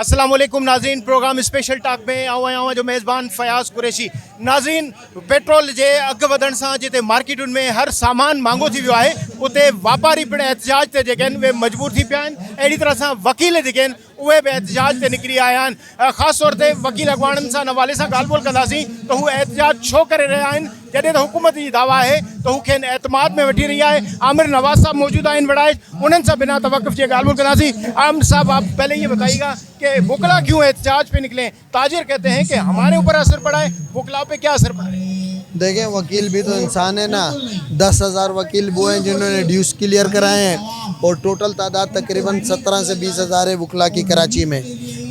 अस्सलाम वालेकुम नाज़रीन, प्रोग्राम स्पेशल टॉक में आवां जो मेज़बान फयाज़ कुरैशी। नाज़रीन, पेट्रोल जे अघु वधण सां जिते मार्केटुनि में हर सामान महांगो थी वियो आहे, उते वापारी पिणु एहतिजाज ते जेके आहिनि उहे मजबूर थी पिया आहिनि। अहिड़ी तरह सां वकील जेके आहिनि उहे बि एहतिजाज ते निकिरी आया आहिनि। ख़ासि तौर ते वकील अॻवाननि सां हवाले सां ॻाल्हि ॿोल कंदासीं त हू एहतिजाज छो करे रहिया आहिनि, जॾहिं त हुकूमत जी दावा आहे त हू खेनि एतमाद में वठी रही आहे। आमिर नवाज़ साहब मौजूद आहिनि वड़ाइज, उन्हनि सां बिना तवक़ुफ़ जे ॻाल्हि ॿोल कंदासीं। आमिर साहब, आप पहले ये बताइएगा कि वकला क्यों एहतिजाज पे निकले? ताजिर कहते हैं कि हमारे ऊपर असर पड़ा है, वकला पे क्या असर पड़ा है? देखें, वकील भी तो इंसान है ना। 10,000 वकील वो हैं जिन्होंने ड्यूस क्लियर कराए हैं और टोटल तादाद तकरीबन 17 से 20,000 है वकला की कराची में।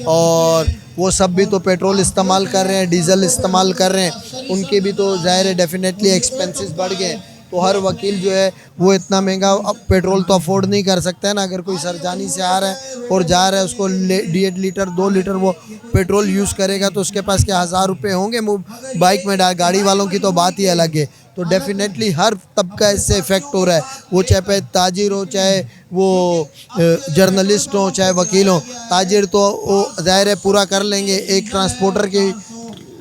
और वो सब भी तो पेट्रोल इस्तेमाल कर रहे हैं, डीजल इस्तेमाल कर रहे हैं, उनके भी तो ज़ाहिर है डेफिनेटली एक्सपेंसेस बढ़ गए। तो हर वकील जो है वो इतना महंगा पेट्रोल तो अफोर्ड नहीं कर सकता है ना। अगर कोई सरजानी से आ रहा है और जा रहा है, उसको 1.5 लीटर 2 लीटर वो पेट्रोल यूज़ करेगा तो उसके पास क्या 1,000 रुपये होंगे बाइक में डाल। गाड़ी वालों की तो बात ही अलग है। तो डेफिनेटली हर तबका इससे इफ़ेक्ट हो रहा है, वो चाहे ताजिर हो, चाहे वो जर्नलिस्ट हो, चाहे वकील हो। ताजिर तो वो ज़ाहिर है पूरा कर लेंगे। एक ट्रांसपोर्टर की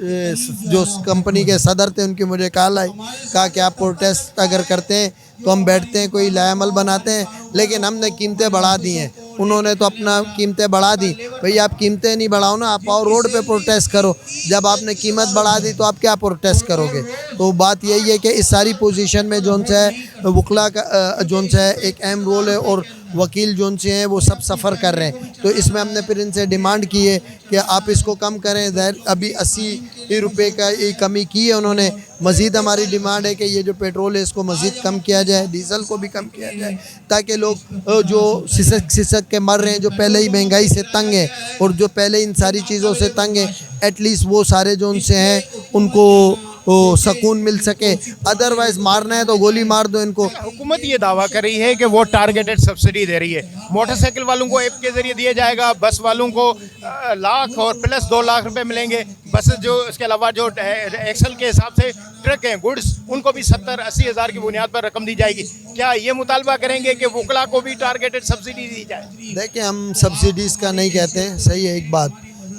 जो कंपनी के सदर थे, उनकी मुझे कहा कि आप प्रोटेस्ट अगर करते हैं तो हम बैठते हैं, कोई लाएमल बनाते हैं, लेकिन हमने कीमतें बढ़ा दी हैं। उन्होंने तो अपना कीमतें बढ़ा दी। भाई, आप कीमतें नहीं बढ़ाओ ना, आप आओ रोड पे प्रोटेस्ट करो। जब आपने कीमत बढ़ा दी तो आप क्या प्रोटेस्ट करोगे? तो बात यही है कि इस सारी पोजीशन में जोन से है वकला का जोन से है एक अहम रोल है, और वकील जोन से हैं वो सब सफ़र कर रहे हैं। तो इसमें हमने फिर इनसे डिमांड की है कि आप इसको कम करें। ज़ाहिर अभी 80 रुपये का ये कमी की है उन्होंने। मज़ीद हमारी डिमांड है कि ये जो पेट्रोल है इसको मज़ीद कम किया जाए, डीज़ल को भी कम किया जाए, ताकि लोग जो सिसक के मर रहे हैं, जो पहले ही महंगाई से तंग हैं और जो पहले इन सारी चीज़ों से तंग हैं, एटलीस्ट वो सारे जो उनसे हैं उनको सुकून मिल सके। अदरवाइज मारना है तो गोली मार दो इनको। हुकूमत ये दावा कर रही है कि वो टारगेटेड सब्सिडी दे रही है। मोटरसाइकिल वालों को ऐप के जरिए दिया जाएगा, बस वालों को लाख और प्लस 2 लाख रुपए मिलेंगे। बस जो इसके अलावा जो एक्सल के हिसाब से ट्रक हैं गुड्स, उनको भी 70-80 हज़ार की बुनियाद पर रकम दी जाएगी। क्या ये मुतालबा करेंगे कि वकला को भी टारगेटेड सब्सिडी दी जाए? देखिए, हम सब्सिडीज़ का नहीं कहते हैं, सही है एक बात,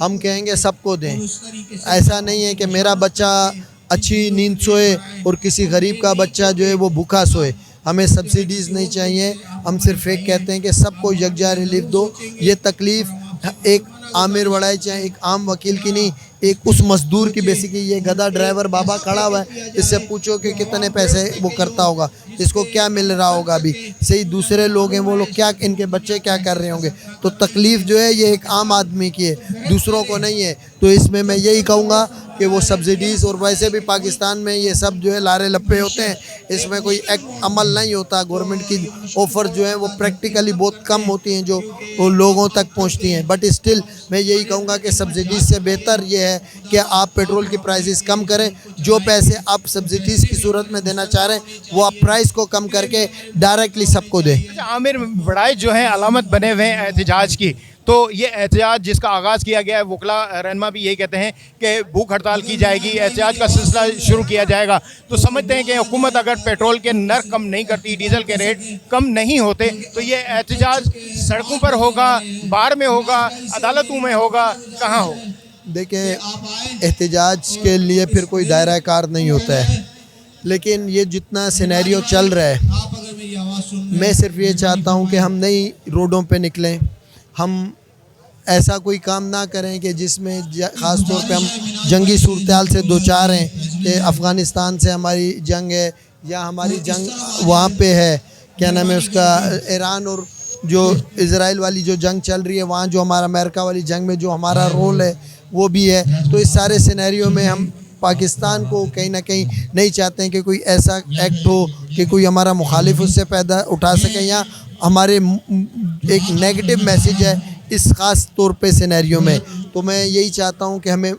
हम कहेंगे सबको दें। ऐसा नहीं है कि मेरा बच्चा अच्छी नींद सोए और किसी गरीब का बच्चा जो है वो भूखा सोए। हमें सब्सिडीज़ नहीं चाहिए, हम सिर्फ एक कहते हैं कि सबको यकजा रिलीफ दो। ये तकलीफ़ एक आमिर वड़ाई चाहे एक आम वकील की नहीं, एक उस मजदूर की बेसिकली। ये गधा ड्राइवर बाबा खड़ा हुआ है, इससे पूछो कि कितने पैसे वो करता होगा, इसको क्या मिल रहा होगा अभी। सही दूसरे लोग हैं, वो लोग क्या, इनके बच्चे क्या कर रहे होंगे। तो तकलीफ़ जो है ये एक आम आदमी की है, दूसरों को नहीं है। तो इसमें मैं यही कहूँगा कि वो सब्सिडीज़, और वैसे भी पाकिस्तान में ये सब जो है लारे लप्पे होते हैं, इसमें कोई एक्ट अमल नहीं होता। गवर्नमेंट की ऑफ़र जो है वो प्रैक्टिकली बहुत कम होती हैं जो वो लोगों तक पहुंचती हैं। बट स्टिल मैं यही कहूँगा कि सब्सिडीज़ से बेहतर ये है कि आप पेट्रोल की प्राइसेस कम करें। जो पैसे आप सब्सिडीज़ की सूरत में देना चाह रहे हैं वो आप प्राइस को कम करके डायरेक्टली सबको दें। आमिर वड़ाइज जो है अलामत बने हुए हैं एहतिजाज की, तो ये एहतिजाज जिसका आगाज़ किया गया है, वकला रहनुमा भी यही कहते हैं कि भूख हड़ताल की जाएगी, एहतिजाज का सिलसिला शुरू किया जाएगा। तो समझते हैं कि हुकूमत अगर पेट्रोल के नर्ख कम नहीं करती, डीजल के रेट कम नहीं होते, तो ये एहतिजाज सड़कों पर होगा, बार में होगा, अदालतों में होगा, कहाँ होगा? देखिए, एहतिजाज के लिए फिर कोई दायरा कार नहीं होता है, लेकिन ये जितना सिनेरियो चल रहा है, मैं सिर्फ ये चाहता हूँ कि हम नई रोडों पे निकलें। हम ऐसा कोई काम ना करें कि जिसमें ख़ास तौर पे हम जंगी सूरत से दो चार हैं कि अफ़गानिस्तान से हमारी जंग है या हमारी जंग वहाँ पे है, क्या नाम है उसका, ईरान और जो इज़राइल वाली जो जंग चल रही है, वहाँ जो हमारा अमेरिका वाली जंग में जो हमारा रोल है वो भी है। तो इस सारे सिनेरियो में हम पाकिस्तान को कहीं ना कहीं नहीं चाहते हैं कि कोई ऐसा एक्ट हो कि कोई हमारा मुखालिफ उससे पैदा उठा सके, या हमारे एक नेगेटिव मैसेज है इस ख़ास तौर पे सिनेरियो में। तो मैं यही चाहता हूँ कि हमें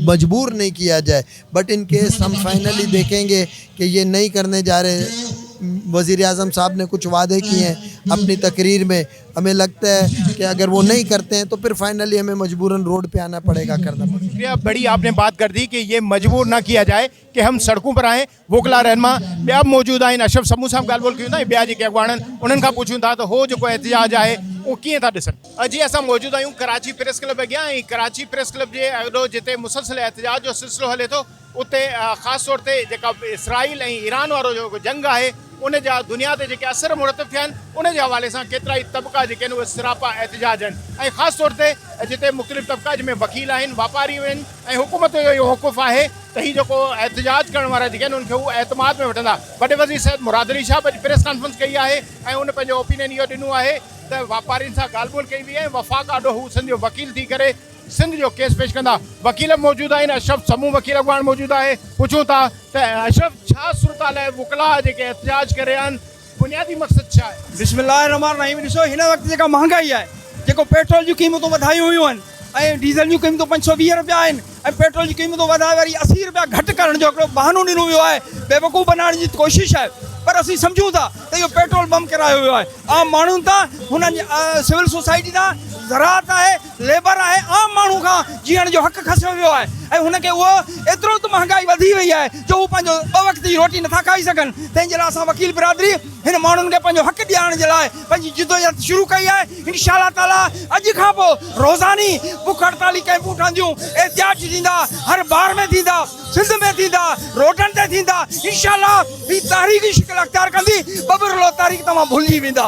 मजबूर नहीं किया जाए। बट इन केस हम फाइनली देखेंगे कि ये नहीं करने जा रहे। वज़ीर आज़म साहब ने कुछ वादे किए हैं अपनी तकरीर में, हमें लगता है कि अगर वो नहीं करते हैं तो फिर फाइनली हमें मजबूरन रोड पे आना पड़ेगा, करना पड़ेगा। बड़ी आपने बात कर दी कि ये मजबूर ना किया जाए कि हम सड़कों पर आएँ। वकला रहनुमा ॿिया मौजूद आहिनि, अशरफ समू साहब ॻाल्हि ॿोल कयूं था ॿिया जेके अॻवान आहिनि उन्हनि खां पुछूं था त हो जेको एहतिजाज आहे उहो कीअं था ॾिसनि। अॼु असां मौजूदु आहियूं कराची प्रेस क्लब अॻियां ऐं कराची प्रेस क्लब जे अॻियां जिते मुसलसिल एहतजाज जो सिलसिलो हले थो उते ख़ासि तौर ते जेका इसराइल ऐं ईरान वारो जेको जंग आहे उन जा दुनिया ते जेके असर मुरतब थिया आहिनि उन जे हवाले सां केतिरा ई तबिका जेके आहिनि उहे सिरापा एहतजाज आहिनि ऐं ख़ासि तौर ते जिते मुख़्तलिफ़ तबिका जंहिंमें वकील आहिनि वापारी आहिनि ऐं हुकूमत जो इहो हुक़ुफ़ आहे त हीउ जेको एहतजाज करण वारा जेके आहिनि उनखे उहे एतमाद में वठंदा। वॾे वज़ीर सैयद मुराद अली शाह अॼु प्रेस कॉन्फ्रेंस कई आहे ऐं उन पंहिंजो ओपिनियन इहो ॾिनो आहे त वापारियुनि सां ॻाल्हि ॿोल कई वई आहे। वफ़ाक़ आॾो हू सिंध जो वकील थी करे सिंध जो केस पेश कंदा। वकील मौजूदु आहिनि। अशरफ समूह वकील अॻवान मौजूदु आहे। पुछूं था त अशरफ छा सूरत हाल आहे वुकला जेके एहतजाज करे रहिया आहिनि बुनियादी मक़सदु छा आहे? बिस्मिल्लाहिर्रहमानिर्रहीम। ॾिसो हिन वक़्तु जेका महांगाई आहे जेको पेट्रोल जूं क़ीमतूं वधायूं हुयूं आहिनि ऐं डीज़ल जूं क़ीमतूं 520 रुपया आहिनि ऐं पेट्रोल जी क़ीमतूं वधाए वरी 80 रुपया घटि करण जो हिकिड़ो बहानो ॾिनो वियो आहे, बेवकूफ़ बनाइण जी कोशिशि आहे। पर असीं सम्झूं था त इहो पेट्रोल बम करायो वियो आहे आम माण्हुनि तां, हुननि सिविल सोसाइटी तां, ज़राअत आहे, लेबर आहे, आम माण्हू खां जीअण जो हक़ खसियो वियो आहे ऐं हुनखे उहो एतिरो त महांगाई वधी वई आहे जो हू पंहिंजो 2 वक़्त जी रोटी नथा खाई सघनि। तंहिंजे लाइ असां वकील बिरादरी हिन माण्हुनि खे पंहिंजो हक़ ॾियारण जे लाइ पंहिंजी जिदोजहद शुरू कई आहे। इंशाअल्लाह ताला अॼु खां पोइ रोज़ानी बुख हड़ताली कैंपूं ठहंदियूं, एहतियाज थींदा, हर बार में थींदा, सिंध में थींदा, रोडनि ते थींदा। इंशाअल्लाह हीअ तारीख़ी शिकिल अख़्तियार कंदी, बबरलो तारीख़ तव्हां भुलिजी वेंदा।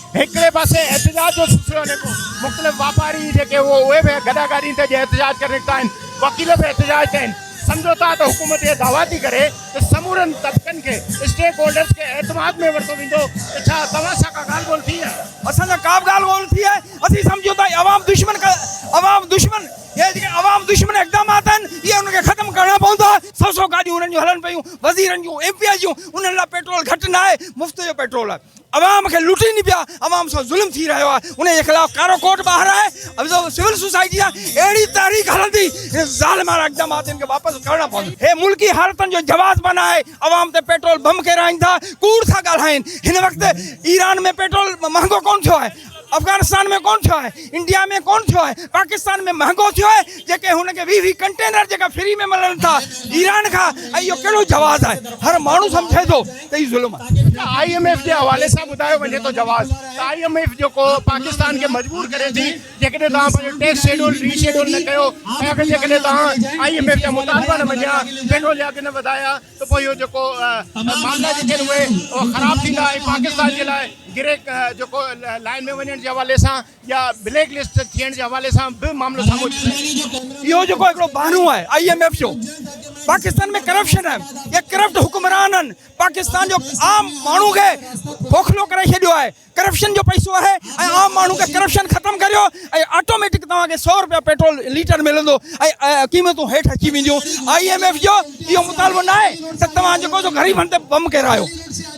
हिकिड़े पासे एहतजाज जो सिलसिलो हले पियो, मुख़्तलिफ़ वापारी जेके उहे बि गॾा गाॾी ते एहतजाज करे निकिता आहिनि, वकील बि एहतजाज कया आहिनि। सम्झो था त हुकूमत इहा दावा थी करे त समूरनि तबक़नि खे स्टेक होल्डर्स खे एतमाद में वरितो वेंदो। त छा तव्हां सां का ॻाल्हि ॿोल थी आहे? असांजा का बि ॻाल्हि ॿोल थी आहे। असीं सम्झूं था अवाम दुश्मन ये जेके अवाम दुश्मन इक़दामात आहिनि इहे उनखे ख़तमु करणा पवंदा। 100 गाॾियूं उन्हनि जूं हलनि पियूं, वज़ीरनि जूं, MP जूं, उन्हनि लाइ पेट्रोल घटि न आहे, मुफ़्त जो पेट्रोल आहे। अवाम खे लुटीनि पिया, अवाम सां ज़ुल्म थी रहियो आहे, उनजे ख़िलाफ़ कारो कोट ॿाहिरि आहे। सिविल सोसाइटी आहे अहिड़ी तारीख़ हलंदी, ज़ालिमाना इक़दामात इनखे वापसि करणा पवंदा। हे मुल्की हालतुनि जो जवाब बना आहे। अवाम ते पेट्रोल बम केराइनि था, कूड़ था ॻाल्हाइनि। हिन वक़्तु ईरान में पेट्रोल महांगो कोन थियो आहे, अफगानिस्तान में कोन थियो आहे, इंडिया में कोन थियो आहे, पाकिस्तान में महांगो थियो आहे। जेके हुनखे 20 कंटेनर जेका फ्री में मिलनि था ईरान खां, ऐं इहो कहिड़ो जवाज़ आहे? हर माण्हू सम्झे थो त हीउ ज़ुल्म आहे। IMF जे हवाले सां ॿुधायो वञे थो जवाज़ त IMF जेको पाकिस्तान खे मजबूर करे थी जेकॾहिं तव्हां पंहिंजो टैक्स शेड्यूल रीशेड्यूल न कयो ऐं अगरि जेकॾहिं तव्हां IMF जा मुतालबा न मञिया, पेट्रोल जा अघ न वधाया त पोइ इहो जेको मामला जेके आहिनि उहे ख़राबु थींदा ऐं पाकिस्तान जे लाइ गिरे जेको लाइन में वञण जे हवाले सां या ब्लैक लिस्ट थियण जे हवाले सां बि मामिलो साम्हूं अचे। इहो जेको हिकिड़ो बहानो आहे IMF जो, पाकिस्तान में करप्शन आहे, ये करप्ट हुक्मरान आहिनि, पाकिस्तान जो आम माण्हू खे खोखलो करे छॾियो आहे। करप्शन जो पैसो आहे ऐं आम माण्हू खे करप्शन ख़तमु करियो ऐं ऑटोमेटिक तव्हांखे 100 रुपया पेट्रोल लीटर मिलंदो ऐं क़ीमतूं हेठि अची वेंदियूं। IMF जो इहो मुतालबो न आहे त तव्हां जेको जो ग़रीबनि ते बम केरायो,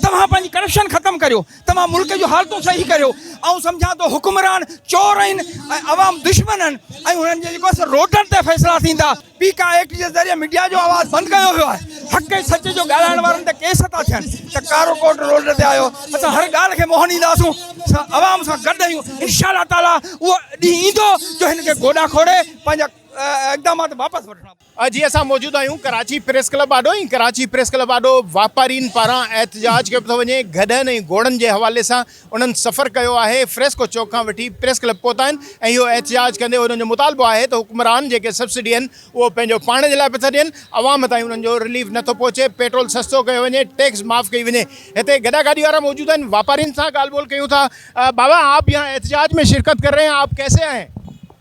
तव्हां पंहिंजी करप्शन ख़तमु करियो, तव्हां मुल्क जूं हालतूं सही करियो। ऐं सम्झां थो हुक्मरान चोर आहिनि ऐं अवाम दुश्मन आहिनि ऐं हुननि जे जेको रोडनि ते फ़ैसिला थींदा। पीका एक्ट जे ज़रिए मीडिया जो आवाज़ बंदि कयो वियो आहे। हक़ ऐं सच जो ॻाल्हाइण वारनि ते केस था थियनि त कारो कोट रोड ते आयो। असां हर ॻाल्हि खे मोहन ॾींदासूं, अवाम सां गॾु आहियूं। इंशाअल्लाह ताला उहो ॾींहुं ईंदो जो हिन खे गोॾा खोड़े पंहिंजा इक़दामात वापसि वठणा। अॼु असां मौजूदु आहियूं कराची प्रेस क्लब आॾो ऐं कराची प्रेस क्लब आॾो वापारियुनि पारां एहतजाज कयो थो वञे। गॾनि ऐं घोड़नि जे हवाले सां उन्हनि सफ़र कयो आहे। फ्रेस्को चौक खां वठी प्रेस क्लब पहुता आहिनि ऐं इहो एहतजाज कंदे उन्हनि जो मुतालबो आहे त हुक्मरान जेके सब्सिडी आहिनि उहो पंहिंजो पाण जे लाइ पिया था ॾियनि, अवाम ताईं उन्हनि जो रिलीफ नथो पहुचे, पेट्रोल सस्तो कयो वञे, टैक्स माफ़ कई वञे। हिते गॾा गाॾी वारा मौजूदु आहिनि, वापारियुनि सां ॻाल्हि ॿोल कयूं था। बाबा, आप यहाँ एहतजाज में शिरकत कर रहे हैं, आप कैसे आए?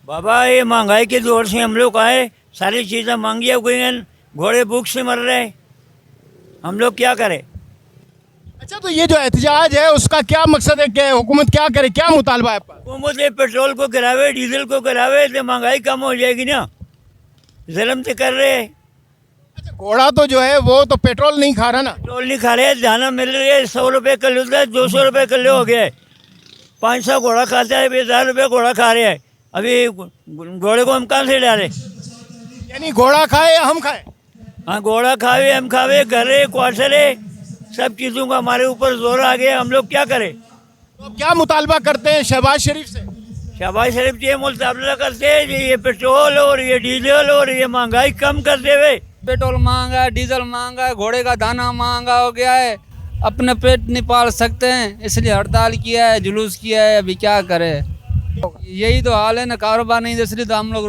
बाबा, ये महंगाई के दौर से हम लोग आए, सारी चीज़ें महंगी हो गई हैं, घोड़े भूख से मर रहे हैं, हम लोग क्या करें? अच्छा, तो ये जो एहतजाज है उसका क्या मकसद है कि हुकूमत क्या करे, क्या मुतालबा है आपका? हुकूमत ये पेट्रोल को गिरावे, डीजल को गिरावे तो महंगाई कम हो जाएगी ना। ज़ुल्म तो कर रहे हैं। अच्छा, घोड़ा तो जो है वो तो पेट्रोल नहीं खा रहा ना? पेट्रोल नहीं खा रहे, दाना मिल रही है 100 रुपये किलो था, 200 रुपये किलो हो गया है। 500 घोड़ा खाता है, 1000 रुपये घोड़ा खा रहे हैं। अभी घोड़े को हम कहाँ से डालें? यानी घोड़ा खाए या हम खाए? हाँ, घोड़ा खावे, हम खावे, घरे क्वार्टरे सब चीज़ों का हमारे ऊपर जोर आ गया, हम लोग क्या करें? तो क्या मुतालबा करते हैं शहबाज शरीफ से? शहबाज शरीफ ये मुतालबा करते हैं ये पेट्रोल और ये डीजल और ये महंगाई कम कर देवे। पेट्रोल महंगा है, डीजल महंगा है, घोड़े का दाना महंगा हो गया है, अपने पेट नहीं पाल सकते हैं, इसलिए हड़ताल किया है, जुलूस किया है। अभी क्या करें, यही तो हाल है ना, कारोबार नहीं, इसलिए तो हम लोग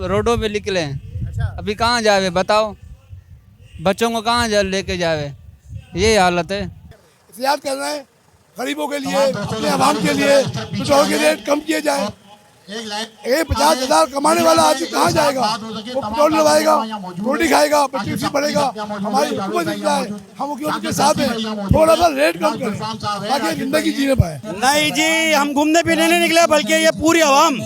रोडों पे निकले हैं। अभी कहाँ जावे बताओ, बच्चों को कहाँ लेके जावे, यही हालत है। एहतियात कर रहे हैं गरीबों के लिए, अपने आवाम के लिए, पेट्रोल के रेट कम किए जाए। 50,000 कमाने वाला आदमी कहाँ जाएगा, वो पेट्रोल लगाएगा, रोटी खाएगा, पेट्रोल फी बढ़ेगा। हमारी हुकूमत है, हम हुकूमत के साथ हैं, थोड़ा सा रेट कम करें ताकि जिंदगी जीने पाए। नहीं जी, हम घूमने फिरने नहीं निकले, बल्कि ये पूरी आवाम,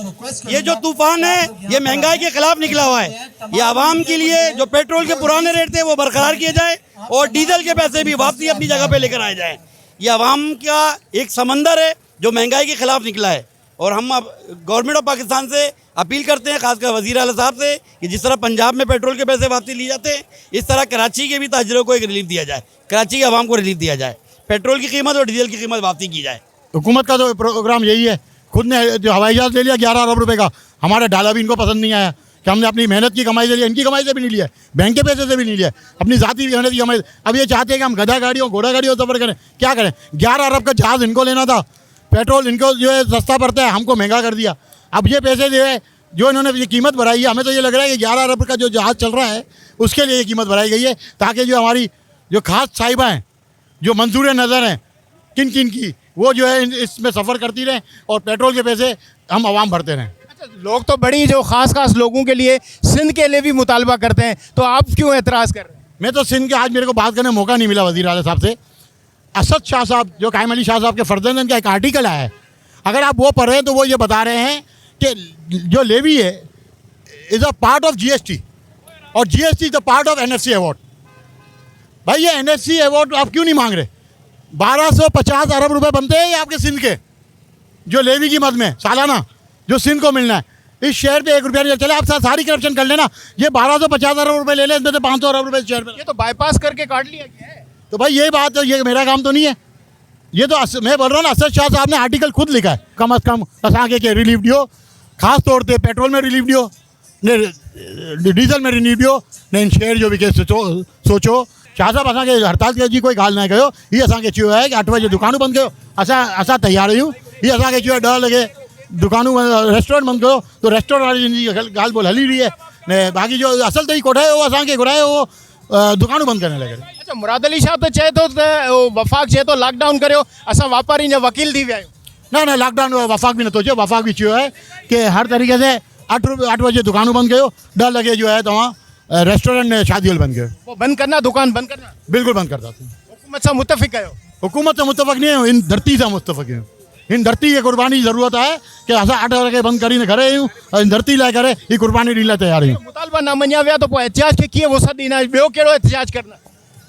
ये जो तूफान है ये महंगाई के खिलाफ निकला हुआ है। ये आवाम के लिए जो पेट्रोल के पुराने रेट थे वो बरकरार किए जाए और डीजल के पैसे भी वापसी अपनी जगह पे लेकर आए जाए। ये आवाम का एक समंदर है जो महंगाई के खिलाफ निकला है। और हम अब गवर्नमेंट ऑफ पाकिस्तान से अपील करते हैं, खासकर वज़ीर आला साहब से, कि जिस तरह पंजाब में पेट्रोल के पैसे वापसी लिए जाते हैं, इस तरह कराची के भी ताजरों को एक रिलीफ दिया जाए, कराची के आवाम को रिलीफ दिया जाए, पेट्रोल की कीमत और डीजल की कीमत वापसी की जाए। हुकूमत का तो प्रोग्राम यही है। खुद ने जो हवाई जहाज़ ले लिया 11 अरब रुपए का, हमारा डाला भी इनको पसंद नहीं आया कि हमने अपनी मेहनत की कमाई से लिया, इनकी कमाई से भी नहीं लिया, बैंक के पैसे से भी नहीं लिया, अपनी ज़ाती मेहनत की कमाई। अब ये चाहते हैं कि हम गधा गाड़ियों घोड़ा गाड़ियों सफ़र करें, क्या करें। 11 अरब का जहाज़ इनको लेना था, पेट्रोल इनको जो है सस्ता पड़ता है, हमको महंगा कर दिया। अब ये पैसे जो है जो इन्होंने ये कीमत बढ़ाई है, हमें तो ये लग रहा है कि 11 अरब का जो जहाज़ चल रहा है उसके लिए ये कीमत बढ़ाई गई है, ताकि जो हमारी जो खास साहिबा हैं, जो मंजूर नज़र हैं किन किन की, वो जो है इसमें सफ़र करती रहें और पेट्रोल के पैसे हम आवाम भरते रहें। लोग तो बड़ी जो खास लोगों के लिए, सिंध के लिए भी मुतालबा करते हैं, तो आप क्यों एतराज़ कर रहे हैं? मैं तो सिंध के, आज मेरे को बात करने का मौका नहीं मिला वज़ीर आला साहब से। असद शाह साहब जो कायम अली शाह साहब के फर्जंद हैं, उनका एक आर्टिकल आया है, अगर आप वो पढ़ रहे हैं तो वो ये बता रहे हैं कि जो लेवी है is a part of GST और GST is a part of NFC award. भाई ये NFC अवार्ड आप क्यों नहीं मांग रहे? 1250 अरब रुपए बनते हैं ये आपके सिंध के, जो लेवी की मद में सालाना जो सिंध को मिलना है। इस शहर पे 1 रुपया नहीं चले, आप सारी करप्शन कर लेना, ये 1250 अरब रुपए ले लें, इसमें से 500 अरब रुपए शहर पे। ये तो बाईपास करके काट लिया गया है। तो भाई ये बात, ये मेरा काम तो नहीं है, ये तो मैं बोल रहा हूँ ना, असद शाह साहब ने आर्टिकल खुद लिखा है। कम अज़ कम असांखे के रिलीफ दियो, ख़ास तौर पे पेट्रोल में रिलीफ दियो, ने डीजल में रिलीफ दियो, ने इन शहर जो भी के सोचो। शाह साहब असांखे हड़ताल जी कोई ॻाल्हि न कयो, हीअ असांखे चयो आहे कि 8 बजे दुकानूं बंदि कयो, असां तयार आहियूं। हीअ असांखे चयो आहे 10 लॻे दुकानूं रेस्टोरेंट बंदि कयो, तो रेस्टोरेंट वारी जी ॻाल्हि ॿोल हली रही है, ने बाक़ी जो असल तो ही कोठायो उहो असांखे घुरायो उहो दुकानूं बंदि करण लॻे। अच्छा, मुराद अली शाह तो चए थो त वफ़ाक़ चए थो लॉकडाउन करियो, असां वापारी जा वकील थी विया आहियूं। न लॉकडाउन वफ़ाक़ भी नथो चयो, वफ़ाक़ भी चयो है कि हर तरीक़े से 8 बजे दुकानूं बंदि कयो, 10 लॻे जो है तव्हां रेस्टोरेंट ने शादी हॉल बंदि कयो। वो बंद करना, दुकान बंद करना, बिल्कुल बंदि करदासीं। हुकूमत सां मुतफ़िक़ कयो। हुकूमत से मुतफ़िक़ नहीं है, इन धरती से मुतफ़िक़ है। इन धरती खे क़ुर्बानी जी ज़रूरत है कि असां 8 वॻे बंदि करे करे आहियूं, इन धरती लाइ करे ही क़ुर्बानी ॾियण लाइ तयार आहियूं। मुतालबा न मञिया विया त पोइ एहतिजाज खे कीअं वुसअत ॾींदा? ॿियो कहिड़ो एहतिजाज करना?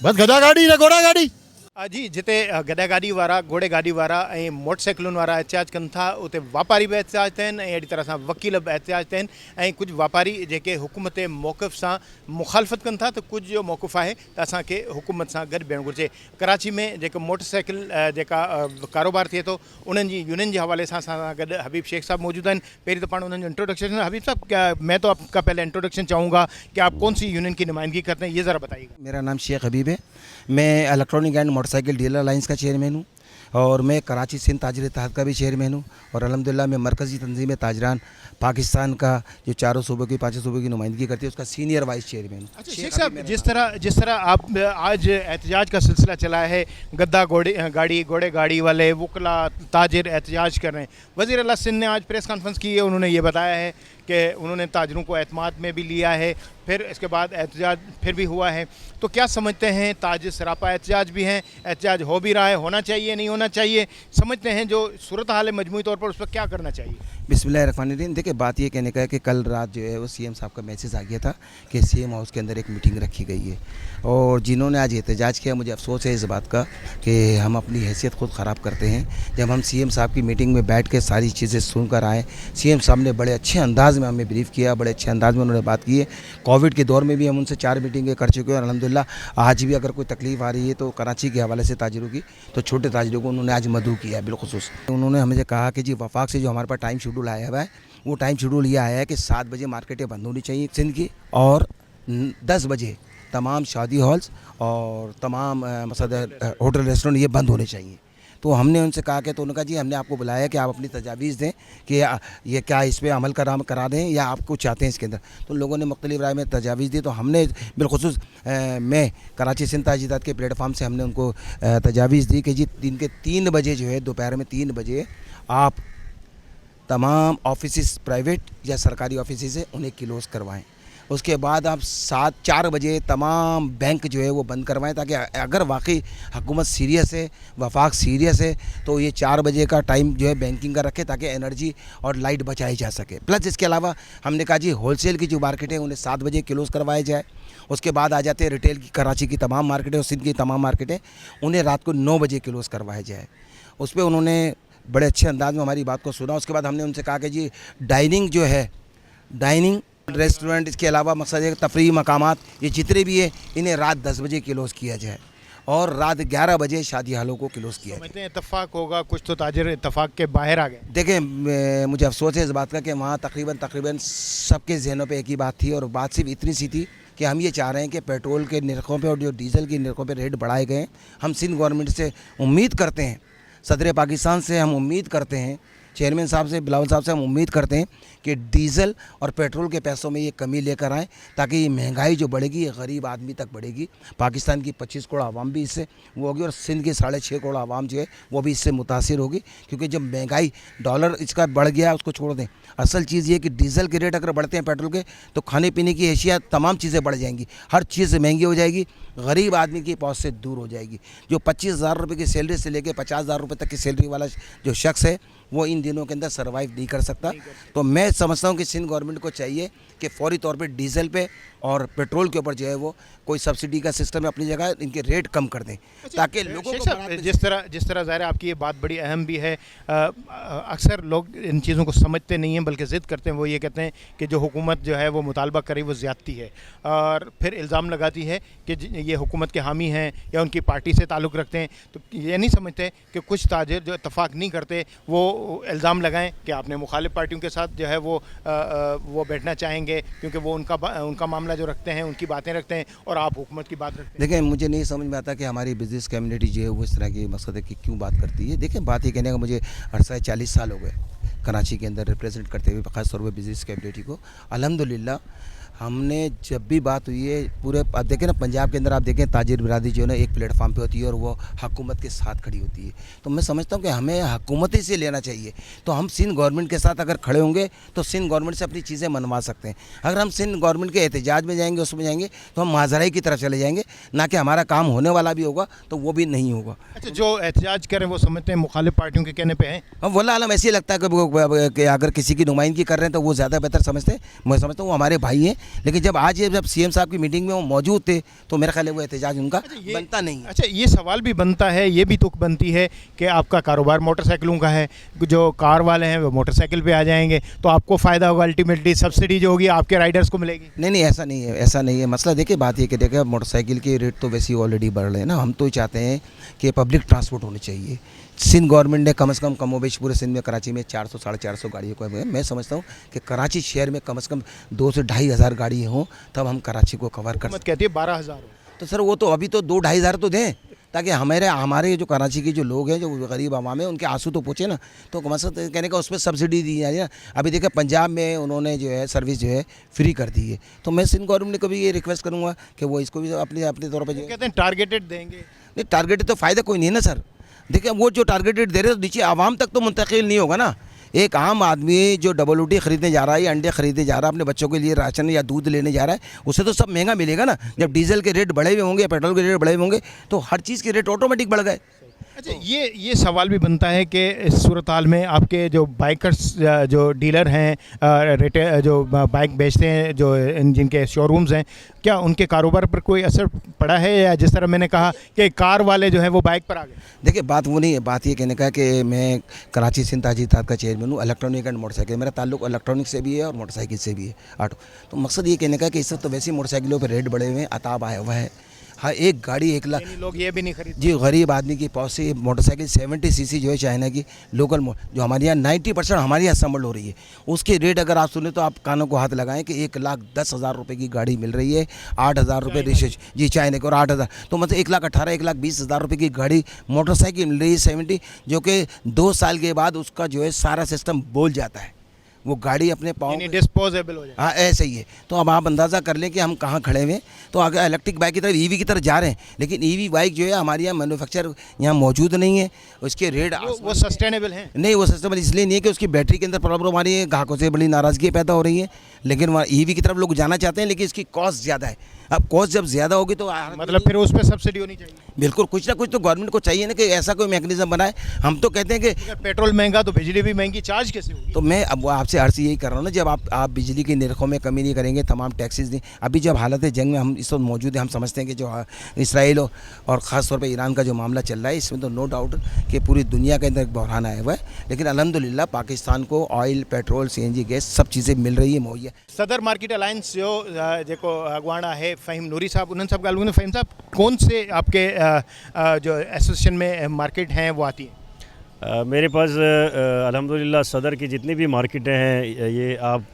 बसि गधा गाॾी न घोड़ा गाॾी। जी, जिते गदा गाड़ी वारा, घोड़े गाड़ी वारा ऐं मोटरसाइकिलुनि वारा एहतिजाज कनि था, उते वापारी भी एहतिजाज थियनि ऐं अहिड़ी तरह सां वकील भी एहतिजाज थियनि ऐं कुझु वापारी जेके हुकूमत जे मौक़िफ़ सां मुखालफ़त कनि था, त कुझु जो मौक़िफ़ आहे त असांखे हुकूमत सां गॾु बीहणु घुरिजे। कराची में जेको मोटरसाइकिल जेका कारोबार थिए थो, उन्हनि जी यूनियन जे हवाले सां असां सां गॾु हबीब शेख साहब मौजूद आहिनि। पहिरीं त पाण उन्हनि जो इंट्रोडक्शन। हबीब साहब, मैं तो आपका पहले इंट्रोडक्शन चाहूँगा कि आप कौन सी यूनियन की नुमाइंदगी करते हैं, ये ज़रा बताइएगा। मेरा नाम शेख हबीब है, मैं electronic and motorcycle dealer alliance का चेयरमैन हूँ और मैं कराची सिंध ताजर इत्तेहाद का भी चेयरमैन हूँ और अल्हम्दुलिल्लाह मैं मरकज़ी तंजीम ताजरान पाकिस्तान का जो 4 सूबों की 5 सूबों की नुमाइंदगी करती है उसका सीनियर वाइस चेयरमैन हूँ। अच्छा शेख साहब, जिस तरह आप आज एहतजाज का सिलसिला चला है, गद्दा घोड़े गाड़ी वाले वकला ताजिर एहतजाज कर रहे हैं, वज़ीर आला सिंध ने आज प्रेस कॉन्फ्रेंस की है, उन्होंने ये बताया है कि उन्होंने ताजरों को एतमाद में भी लिया है, फिर इसके बाद एहतजाज फिर भी हुआ है। तो क्या समझते हैं, ताजिर सरापा एहतजाज भी हैं, एहतजाज हो भी रहा है, होना चाहिए नहीं होना चाहिए, समझते हैं जो सूरत हाल है मजमूई तौर पर उस पर क्या करना चाहिए? बिस्मिल्लाहिर्रहमानिर्रहीम। देखिए, बात ये कहने का है कि कल रात जो है वो CM साहब का मैसेज आ गया था कि CM हाउस के अंदर एक मीटिंग रखी गई है और जिन्होंने आज एहतजाज किया, मुझे अफसोस है इस बात का कि हम अपनी हैसियत खुद ख़राब करते हैं। जब हम CM साहब की मीटिंग में बैठ के सारी चीज़ें सुनकर आए, CM साहब ने बड़े अच्छे अंदाज़ में हमें ब्रीफ़ किया, बड़े अच्छे अंदाज़ में उन्होंने बात की है। कोविड के दौर में भी हम उनसे 4 मीटिंगें कर चुके हैं और अल्हम्दुलिल्लाह आज भी अगर कोई तकलीफ़ आ रही है तो कराची के हवाले से ताजिरों की, तो छोटे ताजिरों को उन्होंने आज मदऊ किया है बिलखुसूस। उन्होंने हमें कहा कि जी वफाक से जो हमारे पास टाइम शेड्यूल आया हुआ है, वो टाइम शेड्यूल ये आया है कि 7 बजे मार्केटें बंद होनी चाहिए सिंध की और 10 बजे तमाम शादी हॉल्स और तमाम मतलब होटल रेस्टोरेंट ये बंद होने चाहिए। तो हमने उनसे कहा कि तो उन्होंने कहा जी हमने आपको बुलाया कि आप अपनी तजावीज़ दें कि ये क्या इस पर अमल करा दें या आप कुछ चाहते हैं इसके अंदर। तो लोगों ने मुख्तलिफ राय में तजावीज़ दी। तो हमने बिलखुसूस मैं कराची सिंध ताजीदात के प्लेटफार्म से हमने उनको तजावीज़ दी कि जी दिन के 3 बजे जो है दोपहर में 3 बजे आप तमाम ऑफिस प्राइवेट या सरकारी ऑफिस से उन्हें क्लोज़ करवाएं। उसके बाद आप 4 बजे तमाम बैंक जो है वो बंद करवाएं, ताकि अगर वाकई हुकूमत सीरियस है, वफाक सीरियस है, तो ये 4 बजे का टाइम जो है बैंकिंग का रखे ताकि एनर्जी और लाइट बचाई जा सके। प्लस इसके अलावा हमने कहा जी होलसेल की जो मार्केट है उन्हें 7 बजे क्लोज़ करवाया जाए। उसके बाद आ जाते हैं रिटेल की, कराची की तमाम मार्केटें और सिंध की तमाम मार्केटें, उन्हें रात को 9 बजे क्लोज़ करवाया जाए। उस पर उन्होंने बड़े अच्छे अंदाज में हमारी बात को सुना। उसके बाद हमने उनसे कहा कि जी डाइनिंग जो है, डाइनिंग रेस्टोरेंट, इसके अलावा मकसद है तफरीही मकामात ये जितने भी है इन्हें रात 10 बजे क्लोज़ किया जाए और रात 11 बजे शादी हालों को क्लोज़ किया जाए। इत्तेफाक होगा, कुछ तो ताजिर इत्तेफाक के बाहर आ गए। देखें मुझे अफसोस है इस बात का कि वहाँ तकरीबन सबके जहनों पे एक ही बात थी और बात सिर्फ इतनी सी थी कि हम ये चाह रहे हैं कि पेट्रोल के निरखों पे और जो डीजल के निरखों पे रेट बढ़ाए गए। हम सिंध गवर्नमेंट से उम्मीद करते हैं, सदर पाकिस्तान से हम उम्मीद करते हैं, चेयरमैन साहब से, बिलावल साहब से हम उम्मीद करते हैं कि डीज़ल और पेट्रोल के पैसों में ये कमी लेकर आएँ, ताकि ये महंगाई जो बढ़ेगी ये गरीब आदमी तक बढ़ेगी। पाकिस्तान की 25 करोड़ आवाम भी इससे वो होगी और सिंध की 6.5 करोड़ आवाम जो है वो भी इससे मुतासिर होगी। क्योंकि जब महंगाई डॉलर इसका बढ़ गया उसको छोड़ दें, असल चीज़ ये कि डीज़ल के रेट अगर बढ़ते हैं पेट्रोल के, तो खाने पीने की एशिया तमाम चीज़ें बढ़ जाएंगी, हर चीज़ महंगी हो जाएगी, गरीब आदमी की पहुँच से दूर हो जाएगी। जो 25,000 रुपये की सैलरी से लेकर 50,000 रुपये तक की सैलरी वाला जो शख्स है वो इन दिनों के अंदर सर्वाइव नहीं कर सकता। तो मैं समझता हूँ कि सिंध गवर्नमेंट को चाहिए कि फौरी तौर पे डीज़ल पे और पेट्रोल के ऊपर जो है वो कोई सब्सिडी का सिस्टम अपनी जगह इनके रेट कम कर दें, ताकि लोगों को जिस तरह ज़ाहिर है आपकी ये बात बड़ी अहम भी है। अक्सर लोग इन चीज़ों को समझते नहीं हैं बल्कि ज़िद करते हैं। वो ये कहते हैं कि जो हुकूमत जो है वो मुतालबा करे वो ज़्यादती है, और फिर इल्ज़ाम लगाती है कि ये हुकूमत के हामी हैं या उनकी पार्टी से ताल्लुक़ रखते हैं। तो ये नहीं समझते कि कुछ ताजिर जो इत्तफाक नहीं करते वो इल्ज़ाम लगाएं कि आपने मुखालिफ पार्टियों के साथ जो है वो बैठना चाहेंगे क्योंकि वो उनका मामला जो रखते हैं, उनकी बातें रखते हैं और आप हुकूमत की बात रखते हैं। देखें मुझे नहीं समझ में आता कि हमारी बिजनेस कम्युनिटी जो है वो इस तरह की मकसद है कि क्यों बात करती है। देखें बात ये कहने का मुझे अरसा 40 साल हो गए कराची के अंदर रिप्रेजेंट करते हुए, ख़ास तौर पर बिजनेस कम्युनिटी को। अल्हम्दुलिल्लाह हमने जब भी बात हुई है पूरे, आप देखें ना पंजाब के अंदर, आप देखें ताजिर बिरादरी जो है ना एक प्लेटफार्म पे होती है और वो हुकूमत के साथ खड़ी होती है। तो मैं समझता हूँ कि हमें हुकूमत ही से लेना चाहिए। तो हम सिंध गवर्नमेंट के साथ अगर खड़े होंगे तो सिंध गवर्नमेंट से अपनी चीज़ें मनवा सकते हैं। अगर हम सिंध गवर्नमेंट के एहतजाज में जाएंगे, उसमें जाएंगे, तो हम माजराई की तरफ चले जाएंगे, ना कि हमारा काम होने वाला भी होगा तो वो भी नहीं होगा। अच्छा, जो एहतजाज करें वो समझते हैं मुखालिफ पार्टियों के कहने पर हैं। हम वल्लाह आलम ऐसे ही लगता है कि अगर किसी की नुमाइंदगी कर रहे हैं तो वो ज़्यादा बेहतर समझते हैं। मैं समझता हूँ वो हमारे भाई हैं, लेकिन जब सीएम साहब की मीटिंग में वो मौजूद थे तो मेरा ख्याल है वो एहतजाज उनका बनता नहीं। अच्छा, ये सवाल भी बनता है, ये भी तुक बनती है कि आपका कारोबार मोटरसाइकिलों का है, जो कार वाले हैं वो मोटरसाइकिल पे आ जाएंगे तो आपको फ़ायदा होगा, अल्टीमेटली सब्सिडी जो होगी आपके राइडर्स को मिलेगी। नहीं, ऐसा नहीं है, ऐसा नहीं है। मसला देखिए बात ये कि देखिए मोटरसाइकिल के रेट तो वैसे ही ऑलरेडी बढ़ रहे हैं ना। हम तो चाहते हैं कि पब्लिक ट्रांसपोर्ट होनी चाहिए। सिंध गवर्नमेंट ने कम से कम कमोबेश पूरे सिंध में कराची में 400 साढ़े 400 गाड़ियों को है। मैं समझता हूँ कि कराची शहर में कम से कम 2 से 2.5 हज़ार गाड़ी हों तब हम कराची को कवर कर सकते। कहती है 12,000। तो सर वो तो अभी तो 2-2.5 हज़ार तो दें, ताकि हमारे जो कराची के जो लोग हैं, जो गरीब आवाम है, उनके आंसू तो पूछे ना। तो मकसद कहने का उस पर सब्सिडी दी जाए ना। अभी देखिए पंजाब में उन्होंने जो है सर्विस जो है फ्री कर दी है। तो मैं सिंध गवर्नमेंट को भी ये रिक्वेस्ट करूँगा कि वो इसको भी अपने तौर पर कहते हैं टारगेटेड देंगे। नहीं, टारगेटेड तो फ़ायदा कोई नहीं है ना सर। देखिए वो जो टारगेटेड दे रहे हैं तो नीचे आवाम तक तो मुंतकिल नहीं होगा ना। एक आम आदमी जो डबल रोटी खरीदने जा रहा है या अंडे खरीदने जा रहा है, अपने बच्चों के लिए राशन या दूध लेने जा रहा है, उसे तो सब महंगा मिलेगा ना। जब डीजल के रेट बढ़े हुए होंगे, पेट्रोल के रेट बढ़े हुए होंगे, तो हर चीज़ के रेट ऑटोमेटिक बढ़ गए। अच्छा, ये सवाल भी बनता है कि इस सूरत हाल में आपके जो बाइकर्स जो डीलर हैं, जो बाइक बेचते हैं, जो जिनके शोरूम्स हैं, क्या उनके कारोबार पर कोई असर पड़ा है, या जिस तरह मैंने कहा कि कार वाले जो हैं वो बाइक पर आ गए? देखिए बात वो नहीं है, बात ये कहने का है कि मैं कराची सिंध ताजीदात का चेयरमैन हूँ। इलेक्ट्रॉनिक एंड मोटरसाइकिल, मेरा ताल्लुक इलेक्ट्रॉनिक से भी है और मोटरसाइकिल से भी है, ऑटो। तो मकसद ये कहने का है कि इस वक्त तो वैसे ही मोटरसाइकिलों पर रेट बढ़े हुए हैं, अताब आया हुआ है। हाँ, एक गाड़ी 1 लाख। लोग ये भी नहीं खरीद। जी, गरीब आदमी की पहुँच से मोटरसाइकिल 70 सीसी जो है चाइना की लोकल जो हमारे यहाँ 90% हमारे यहाँ असम्बल हो रही है, उसके रेट अगर आप सुने तो आप कानों को हाथ लगाएं कि 1,10,000 रुपये की गाड़ी मिल रही है, 8,000 रुपये रिचार्ज। जी, चाइना की, और 8,000 तो मतलब 1,18,000 1,20,000 रुपये की गाड़ी मोटरसाइकिल मिल रही है 70, जो कि 2 साल के बाद उसका जो है सारा सिस्टम बोल जाता है, वो गाड़ी अपने पाँव डिस्पोजेबल हो जाए। हाँ, ऐसा ही है। तो अब आप अंदाज़ा कर लें कि हम कहाँ खड़े हुए हैं। तो अगर इलेक्ट्रिक बाइक की तरफ, ईवी की तरफ जा रहे हैं, लेकिन ईवी बाइक जो है हमारे यहाँ मैन्युफैक्चर यहाँ मौजूद नहीं है, उसके रेट वो सस्टेनेबल है नहीं, वो सस्टेनेबल इसलिए नहीं है कि उसकी बैटरी के अंदर प्रॉब्लम आ रही है, ग्राहकों से बड़ी नाराज़गी पैदा हो रही है। लेकिन वहाँ ईवी की तरफ लोग जाना चाहते हैं, लेकिन इसकी कॉस्ट ज़्यादा है। अब कॉस्ट जब ज़्यादा होगी तो मतलब फिर उस पर सब्सिडी होनी चाहिए। बिल्कुल, कुछ ना कुछ तो गवर्नमेंट को चाहिए ना कि ऐसा कोई मैकेनिज्म बनाए। हम तो कहते हैं कि पेट्रोल महंगा तो बिजली भी महंगी, चार्ज कैसे होगी? तो मैं अब आपसे अर्ज यही कर रहा हूँ ना, जब आप बिजली के निरखों में कमी नहीं करेंगे, तमाम टैक्सेस दें। अभी जब हालत जंग में हम इस वक्त मौजूद हैं, हम समझते हैं कि जो इसराइल और ख़ास तौर पे ईरान का जो मामला चल रहा है, इसमें तो नो डाउट कि पूरी दुनिया के अंदर एक बहरान आया हुआ है, लेकिन अल्हम्दुलिल्लाह पाकिस्तान को ऑयल, पेट्रोल, CNG गैस सब चीज़ें मिल रही है मुहैया। सदर मार्केट अलायंस जो जेको अगवाना है फ़हीम नूरी साहब, उन्होंने सब ॻाल्हि फ़हीम साहब, कौन से आपके जो एसोसिएशन में मार्केट हैं वो आती हैं? मेरे पास अल्हम्दुलिल्लाह सदर की जितनी भी मार्केटें हैं, ये आप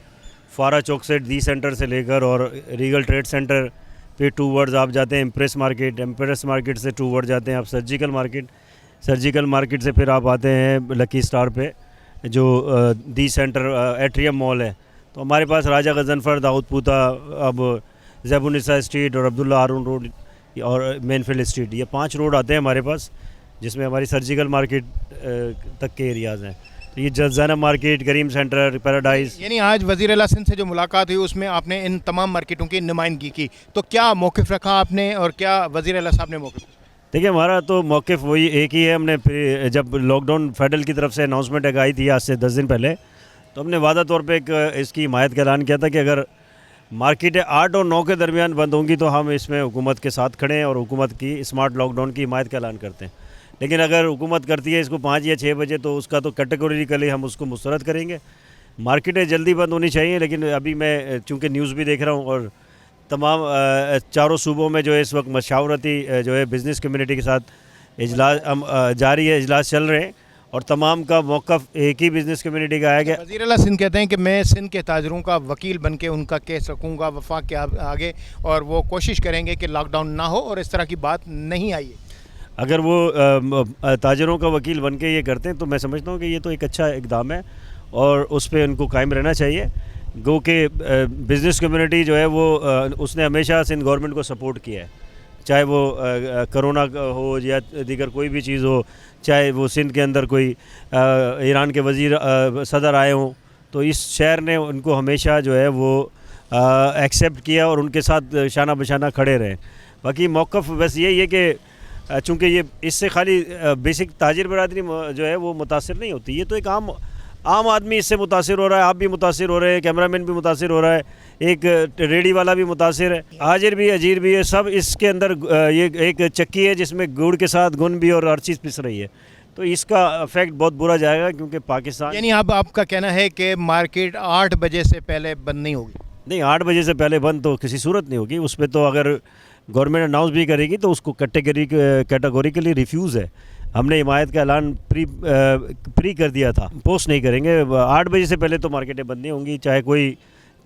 फारा चौक से डी सेंटर से लेकर और रीगल ट्रेड सेंटर पे टूवर्ड्स आप जाते हैं इम्प्रेस मार्केट से टूवर्ड जाते हैं आप सर्जिकल मार्केट से फिर आप आते हैं लकी स्टार पे जो डी सेंटर एट्रियम मॉल है। तो हमारे पास राजा गजनफर, दाऊद पूता, अब ज़ैबुनिसा स्ट्रीट और अब्दुल्ला हारून रोड और मेनफील्ड स्ट्रीट, ये 5 रोड आते हैं हमारे पास, जिसमें हमारी सर्जिकल मार्केट तक के एरियाज़ हैं। तो ये जैनब मार्केट, करीम सेंटर, पैराडाइज। यानी आज वज़ीर आला सिंध से जो मुलाकात हुई उसमें आपने इन तमाम मार्केटों की नुमाइंदगी की, तो क्या मौक़िफ़ रखा आपने और क्या वज़ीर आला साहब ने मौक़िफ़? देखिए, हमारा तो मौक़िफ़ वही एक ही है। हमने जब लॉकडाउन फेडरल की तरफ से अनाउंसमेंट आई थी आज से 10 दिन पहले, तो हमने वादा तौर पे एक इसकी हिमायत का ऐलान किया था कि अगर मार्केटें 8 और 9 के दरमियान बंद होंगी तो हम इसमें हुकूमत के साथ खड़े हैं और हुकूमत की स्मार्ट लॉकडाउन की हिमायत का ऐलान करते हैं। लेकिन अगर हुकूमत करती है इसको 5 या 6 बजे, तो उसका तो कैटेगोरिकली हम उसको मुस्तरद करेंगे। मार्केटें जल्दी बंद होनी चाहिए, लेकिन अभी मैं चूँकि न्यूज़ भी देख रहा हूँ और तमाम चारों सूबों में जो है इस वक्त मशावरती जो है बिज़नेस कम्युनिटी के साथ इजलास जारी है, इजलास चल रहे हैं और तमाम का मौक़िफ़ एक ही बिज़नेस कम्युनिटी का आया गया। वज़ीर आला सिंध कहते हैं कि मैं सिंध के ताजरों का वकील बन के उनका केस रखूँगा वफाक के आगे, और वो कोशिश करेंगे कि लॉकडाउन ना हो और इस तरह की बात नहीं आई है। अगर वो ताजरों का वकील बन के ये करते हैं तो मैं समझता हूँ कि ये तो एक अच्छा इक़दाम है और उस पर उनको कायम रहना चाहिए। गो के बिज़नेस कम्युनिटी जो है वो उसने हमेशा सिंध गवर्नमेंट को सपोर्ट किया है, चाहे वो कोरोना हो या दीगर कोई भी चीज़ हो, चाहे वो सिंध के अंदर कोई ईरान के वज़ीर सदर आए हों, तो इस शहर ने उनको हमेशा जो है वो एक्सेप्ट किया और उनके साथ शाना बशाना खड़े रहे। बाकी मौक़िफ़ बस यही है कि चूँकि ये इससे खाली बेसिक ताजिर बरादरी जो है वो मुतासिर नहीं होती, ये तो एक आम आदमी इससे मुतासिर हो रहा है, आप भी मुतासिर हो रहे हैं, कैमरामैन भी मुतासिर हो रहा है, एक रेडी वाला भी मुतासिर है, हाजिर भी अजीर भी है, सब इसके अंदर ये एक चक्की है जिसमें गुड़ के साथ गुन भी और हर चीज़ पिस रही है, तो इसका इफेक्ट बहुत बुरा जाएगा क्योंकि पाकिस्तान। यानी अब आपका कहना है कि मार्केट 8 बजे से पहले बंद नहीं होगी? नहीं, 8 बजे से पहले बंद तो किसी सूरत नहीं होगी। उस पर तो अगर गवर्नमेंट अनाउंस भी करेगी तो उसको कैटेगोरिकली रिफ्यूज़ है। हमने हिमायत का ऐलान प्री कर दिया था, पोस्ट नहीं करेंगे। 8 बजे से पहले तो मार्केटें बंद नहीं होंगी, चाहे कोई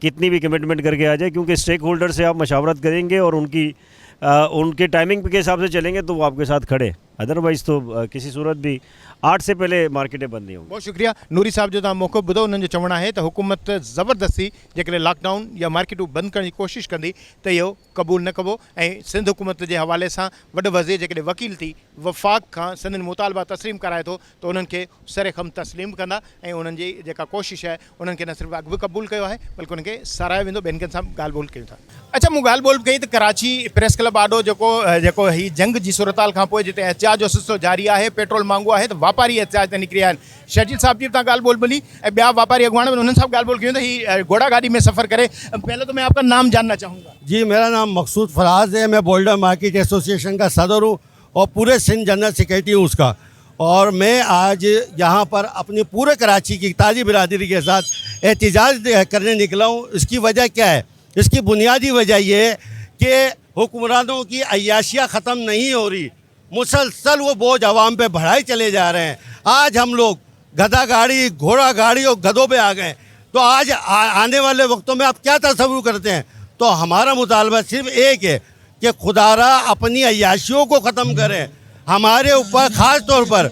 कितनी भी कमिटमेंट करके आ जाए, क्योंकि स्टेक होल्डर से आप मशावरत करेंगे और उनके टाइमिंग के हिसाब से चलेंगे तो वो आपके साथ खड़े, अदरवाइज़ तो किसी सूरत भी 8 से पहले मार्केटें बंद नहीं होंगी। बहुत शुक्रिया नूरी साहब जो तव्हां मौक़िफ़ ॿुधो। उन्हनि जो चवणु आहे त हुकूमत ज़बरदस्ती जेकॾहिं लॉकडाउन या मार्केटूं बंदि करण जी कोशिशि कंदी त इहो क़बूल न कबो, ऐं सिंध हुकूमत जे हवाले सां वॾो वज़ीर जेकॾहिं वकील थी वफ़ाक़ खां सिंधनि मुतालबा तस्लीम कराए थो त उन्हनि खे सरेखम तस्लीम कंदा ऐं उन्हनि जी जेका कोशिशि आहे उन्हनि खे न सिर्फ़ु अॻु बि क़बूल कयो आहे बल्कि उन्हनि खे सारायो वेंदो। ॿियनि कंहिं सां ॻाल्हि ॿोल कयूं था। अच्छा, मूं ॻाल्हि ॿोल कई त कराची प्रेस क्लब आॾो जेको हीअ जंग जी सूरताल खां पोइ जिते एहतिजाज जो सिलसिलो जारी आहे, पेट्रोल महांगो आहे, त वापारी एहतिजाज ते निकिरी आया आहिनि। शर्जील साहब जी तव्हां ॻाल्हि ॿोल ॿोली ऐं ॿिया वापारी अॻुवान उन्हनि सां ॻाल्हि ॿोल कयूं त हीअ घोड़ा गाड़ी में सफ़र करे। पहले तो मैं आपका नाम जानना चाहूँगा। जी, मेरा नाम मकसूद फराज है, मैं बोल्डर मार्केट एसोसिएशन का सदर हूँ और पूरे सिंध जनरल सेक्रेटरी हूँ उसका। और मैं आज यहाँ पर अपनी पूरे कराची की ताजी बिरादरी के साथ एहतिजाज करने निकला हूँ। इसकी वजह क्या है? इसकी बुनियादी वजह ये है कि हुक्मरानों की अय्याशियाँ ख़त्म नहीं हो रही, मुसलसल वो बोझ आवाम पे बढ़ाए चले जा रहे हैं। आज हम लोग गधा गाड़ी, घोड़ा गाड़ी और गधों पे आ गए, तो आज आने वाले वक्तों में आप क्या तस्वुर करते हैं? तो हमारा मुतालबा सिर्फ एक है कि खुदारा अपनी अय्याशियों को ख़त्म करें। हमारे ऊपर ख़ास तौर पर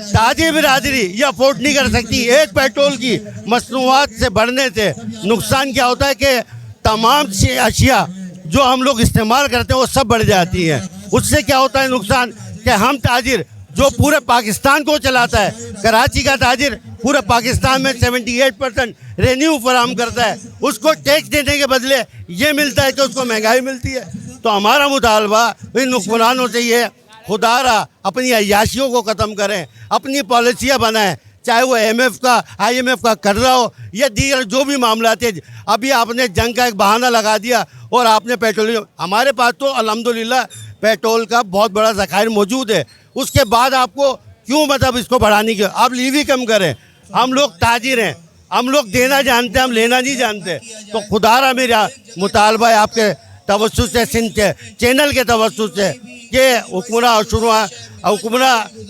ताजी बिरादरी ये अफोर्ड नहीं कर सकती। एक पेट्रोल की मसनूआत से बढ़ने से नुकसान क्या होता है कि तमाम अशिया जो हम लोग इस्तेमाल करते हैं वो सब बढ़ जाती हैं। उससे क्या होता है नुकसान कि हम ताजिर जो पूरे पाकिस्तान को चलाता है, कराची का ताजिर पूरे पाकिस्तान में 78% रेन्यू फराहम करता है, उसको टैक्स देने के बदले ये मिलता है कि उसको महंगाई मिलती है। तो हमारा मुतालबा इन हुक्मरानों से ये खुदारा अपनी अय्याशियों को ख़त्म करें, अपनी पॉलिसियाँ बनाएं, चाहे वो IMF का IMF का कर्जा हो या दीगर जो भी मामला थे। अभी आपने जंग का एक बहाना लगा दिया और आपने पेट्रोलियम, हमारे पास तो अल्हम्दुलिल्लाह पेट्रोल का बहुत बड़ा ज़खायर मौजूद है, उसके बाद आपको क्यों मतलब इसको बढ़ाने की? आप लीवी कम करें। हम लोग ताजिर हैं, हम लोग देना जानते हैं, हम लेना नहीं जानते। तो खुदारा मेरा मुतालबा है आपके तवज्जुह से, सिंध चैनल के तवज्जुह से कि हुक्मरान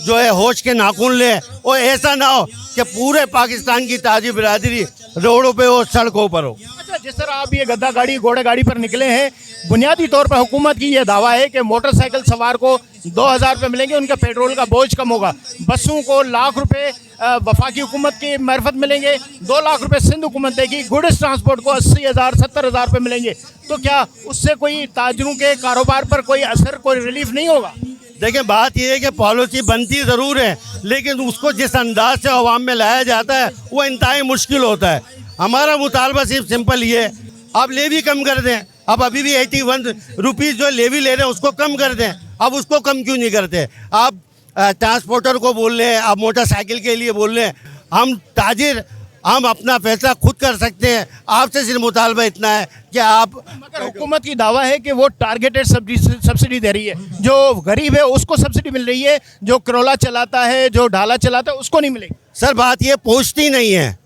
जो है होश के नाखून ले और ऐसा ना हो कि पूरे पाकिस्तान की ताजी बिरादरी रोडों पे हो, सड़कों पर हो। अच्छा, जिस तरह आप ये गद्दा गाड़ी घोड़े गाड़ी पर निकले हैं, बुनियादी तौर पर हुकूमत की ये दावा है कि मोटरसाइकिल सवार को 2000 रुपये मिलेंगे, उनका पेट्रोल का बोझ कम होगा। बसों को लाख रुपए वफाकी हुकूमत की मार्फत मिलेंगे, 2 लाख रुपए सिंध हुकूमत देगी। गुड्स ट्रांसपोर्ट को 80,000 70,000 रुपये मिलेंगे। तो क्या उससे कोई ताजरों के कारोबार पर कोई असर, कोई रिलीफ नहीं होगा? देखिए, बात यह है कि पॉलिसी बनती ज़रूर है, लेकिन उसको जिस अंदाज से अवाम में लाया जाता है वो इंतहाई मुश्किल होता है। हमारा मुतालबा सिर्फ सिंपल ये है, आप लेवी कम कर दें। अब अभी भी 81 रुपीज़ जो लेवी ले रहे हैं उसको कम कर दें। अब उसको कम क्यों नहीं करते? आप ट्रांसपोर्टर को बोल रहे हैं, आप मोटरसाइकिल के लिए बोल रहे हैं। हम ताजिर, हम अपना फैसला खुद कर सकते हैं। आपसे सिर्फ मुतालबा इतना है कि आप, मगर हुकूमत की दावा है कि वो टारगेटेड सब्सिडी दे रही है, जो गरीब है उसको सब्सिडी मिल रही है, जो करोला चलाता है, जो ढाला चलाता है उसको नहीं मिलेगी। सर बात ये पहुँचती नहीं है,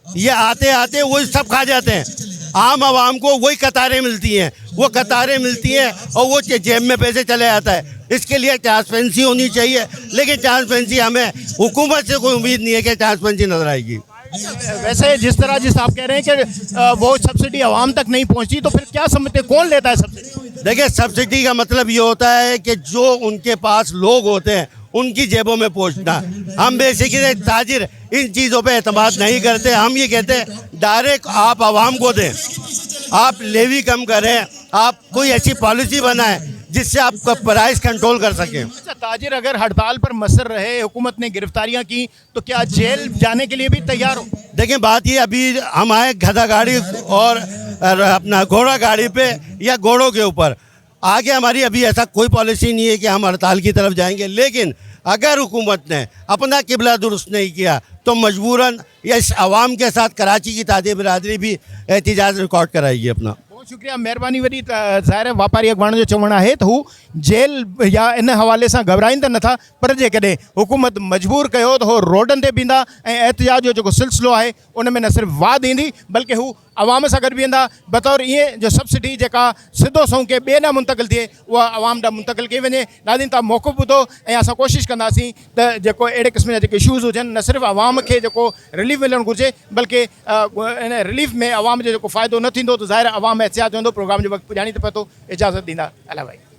ये आते आते वही सब खा जाते हैं। आम आवाम को वही कतारें मिलती हैं, वो कतारें मिलती हैं और वो जेब में पैसे चले जाता है। इसके लिए ट्रांसपेरेंसी होनी चाहिए, लेकिन ट्रांसपेरेंसी हमें हुकूमत से कोई उम्मीद नहीं है कि ट्रांसपेरेंसी नजर आएगी। वैसे जिस आप कह रहे हैं कि वो सब्सिडी आवाम तक नहीं पहुंची, तो फिर क्या समझते, कौन लेता है सब्सिडी? देखिए, सब्सिडी का मतलब ये होता है कि जो उनके पास लोग होते हैं उनकी जेबों में पहुंचना। हम बेसिकली ताजिर इन चीज़ों पे एतमाद नहीं करते। हम ये कहते हैं डायरेक्ट आप आवाम को दें, आप लेवी कम करें, आप कोई ऐसी पॉलिसी बनाएं जिससे आप प्राइस कंट्रोल कर सकें। अच्छा, ताजिर अगर हड़ताल पर मसर रहे, हुकूमत ने गिरफ्तारियां की, तो क्या जेल जाने के लिए भी तैयार हो? देखिए, बात ये, अभी हम आए गधा गाड़ी और अपना घोड़ा गाड़ी पे या घोड़ों के ऊपर, आगे हमारी अभी ऐसा कोई पॉलिसी नहीं है कि हम हड़ताल की तरफ जाएंगे। लेकिन अगर हुकूमत ने अपना किबला दुरुस्त नहीं किया तो मजबूरन या इस आवाम के साथ कराची की ताजी बिरादरी भी एहतिजाज रिकॉर्ड कराएगी अपना। बहुत शुक्रिया, महिरबानी वरी। ज़ाहिर है वापारी अॻुवाण जो चवणु आहे त हू जेल या इन हवाले सां घबराइनि त नथा, पर जेकॾहिं हुकूमत मजबूर कयो त हो रोडनि ते बीहंदा ऐं एहतिजाज जो जेको सिलसिलो आहे उन में न सिर्फ़ु वाद ईंदी बल्कि हू आवाम सां गॾु बीहंदा। बतौर ईअं जो सब्सिडी जेका सिधो सऊं के ॿिए ॾांहुं मुंतक़िल थिए उहा आवाम ॾांहुं मुंतक़िल कई वञे। नाज़रीन, तव्हां मौक़िफ़ ॿुधो ऐं असां कोशिशि कंदासीं त जेको अहिड़े क़िस्म जा जेके इशूज़ हुजनि, न सिर्फ़ु आवाम खे जेको रिलीफ मिलणु घुरिजे बल्कि इन रिलीफ में आवाम जो जेको फ़ाइदो न थींदो त ज़ाहिर आवाम एहतियात वेंदो। प्रोग्राम जो वक़्तु पुॼाणी त पए थो, इजाज़त ॾींदा। अला भाई।